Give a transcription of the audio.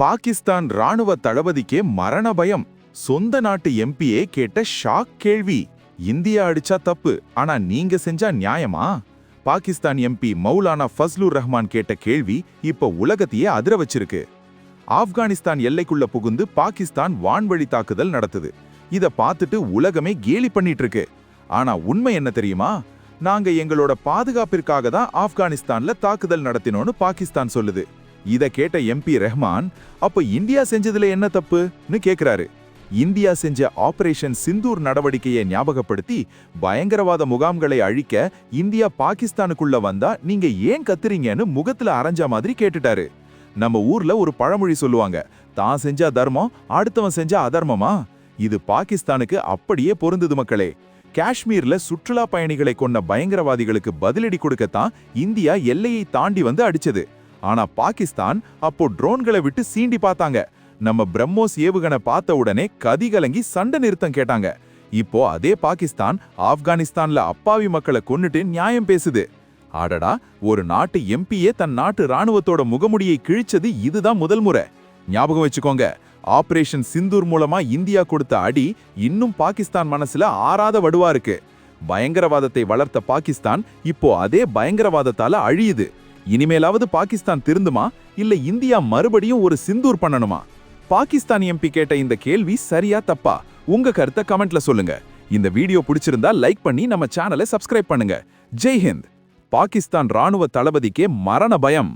பாகிஸ்தான் ராணுவ தளபதிக்கே மரண பயம். சொந்த நாட்டு எம்பியே கேட்ட ஷாக் கேள்வி. இந்தியா அடிச்சா தப்பு, ஆனா நீங்க செஞ்சா நியாயமா? பாகிஸ்தான் எம்பி மௌலானா ஃபஸ்லுர் ரஹ்மான் கேட்ட கேள்வி இப்ப உலகத்தையே அதிர வச்சிருக்கு. ஆப்கானிஸ்தான் எல்லைக்குள்ள புகுந்து பாகிஸ்தான் வான்வழி தாக்குதல் நடத்துது. இத பார்த்துட்டு உலகமே கேலி பண்ணிட்டு இருக்கு. ஆனா உண்மை என்ன தெரியுமா? நாங்க எங்களோட பாதுகாப்பிற்காக தான் ஆப்கானிஸ்தான்ல தாக்குதல் நடத்தினோன்னு பாகிஸ்தான் சொல்லுது. இத கேட்ட எம்பி ரஹ்மான், அப்ப இந்தியா செஞ்சதுல என்ன தப்புன்னு கேக்குறாரு. இந்தியா செஞ்ச ஆபரேஷன் சிந்தூர் நடவடிக்கையை ஞாபகப்படுத்தி, பயங்கரவாத முகாம்களை அழிக்க இந்தியா பாகிஸ்தானுக்குள்ள வந்தா நீங்க ஏன் கத்துறீங்கன்னு முகத்துல அரைஞ்ச மாதிரி கேட்டுட்டாரு. நம்ம ஊர்ல ஒரு பழமொழி சொல்லுவாங்க, தான் செஞ்சா தர்மம், அடுத்தவன் செஞ்சா அதர்மமா? இது பாகிஸ்தானுக்கு அப்படியே பொருந்தது மக்களே. காஷ்மீர்ல சுற்றுலா பயணிகளை கொண்ட பயங்கரவாதிகளுக்கு பதிலடி கொடுக்கத்தான் இந்தியா எல்லையை தாண்டி வந்து அடிச்சது. ஆனா பாகிஸ்தான் அப்போ ட்ரோன்களை விட்டு சீண்டி பார்த்தாங்க. நம்ம பிரம்மோஸ் ஏவுகணை பார்த்த உடனே கதிகலங்கி சண்டை நிறுத்தம் கேட்டாங்க. இப்போ அதே பாகிஸ்தான் ஆப்கானிஸ்தான்ல அப்பாவி மக்களை கொன்னுட்டு நியாயம் பேசுது. ஆடடா, ஒரு நாட்டு எம்பியே தன் நாட்டு ராணுவத்தோட முகமுடியை கிழிச்சது இதுதான் முதல் முறை. ஞாபகம் வச்சுக்கோங்க, ஆபரேஷன் சிந்தூர் மூலமா இந்தியா கொடுத்த அடி இன்னும் பாகிஸ்தான் மனசுல ஆறாத வடுவா இருக்கு. பயங்கரவாதத்தை வளர்த்த பாகிஸ்தான் இப்போ அதே பயங்கரவாதத்தால அழியுது. இனிமேலாவது பாகிஸ்தான் திருந்துமா, இல்ல இந்தியா மறுபடியும் ஒரு சிந்தூர் பண்ணணுமா? பாகிஸ்தான் எம்பி கேட்ட இந்த கேள்வி சரியா தப்பா? உங்க கருத்தை கமெண்ட்ல சொல்லுங்க. இந்த வீடியோ பிடிச்சிருந்தா லைக் பண்ணி நம்ம சேனலை சப்ஸ்கிரைப் பண்ணுங்க. ஜெய் ஹிந்த். பாகிஸ்தான் ராணுவ தளபதிக்கே மரண பயம்.